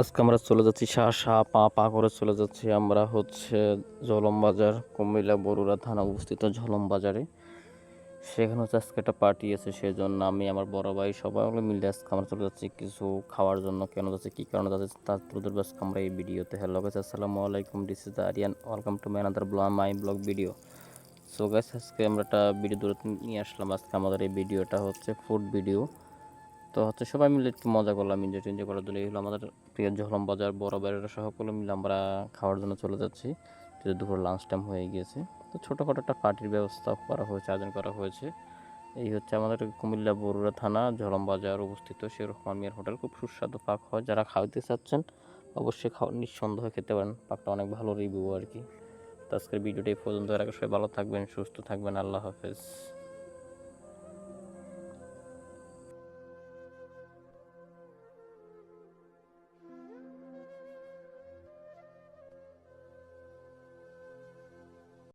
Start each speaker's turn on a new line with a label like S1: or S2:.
S1: আজকে আমরা চলে যাচ্ছি পা পা করে চলে যাচ্ছি আমরা ঝলম বাজার, কুমিল্লা বরুড়া থানা অবস্থিত ঝলম বাজারে। সেখানে আজকে একটা পার্টি আছে, সেজন্য আমি আমার বড় ভাই সবাই মিলে আজকে আমরা চলে যাচ্ছি কিছু খাওয়ার জন্য। কেন যাচ্ছে, কী কারণে যাচ্ছে, তার তোদের আজকে আমরা এই ভিডিওতে। হ্যালো গাইস, আসসালামু আলাইকুম, this is Aryan, welcome to my another my vlog video. So guys, আজকে আমরা একটা ভিডিও দূরে নিয়ে আসলাম। আজকে আমাদের এই ভিডিওটা ফুড ভিডিও। তো সবাই মিলে একটু মজা করলাম, এনজয় করার জন্য। এই হলো আমাদের প্রিয় ঝলম বাজার, বড় বাইরের সকলে মিলে আমরা খাওয়ার জন্য চলে যাচ্ছি। দুপুর লাঞ্চ টাইম হয়ে গিয়েছে, তো ছোটোখাটো একটা পার্টির ব্যবস্থা করা হয়েছে, আয়োজন করা হয়েছে। এই আমাদের কুমিল্লা বরুড়া থানা ঝলম বাজার অবস্থিত শের রহমান মিয়ার হোটেল। খুব সুস্বাদু পাক হয়, যারা খাওয়াতে চাচ্ছেন অবশ্যই নিঃসন্দেহে খেতে পারেন। পাকটা অনেক ভালো রিভিউ আর কি। তো আজকের ভিডিওটা এই পর্যন্ত। এর আগে সবাই ভালো থাকবেন, সুস্থ থাকবেন, আল্লাহ হাফেজ।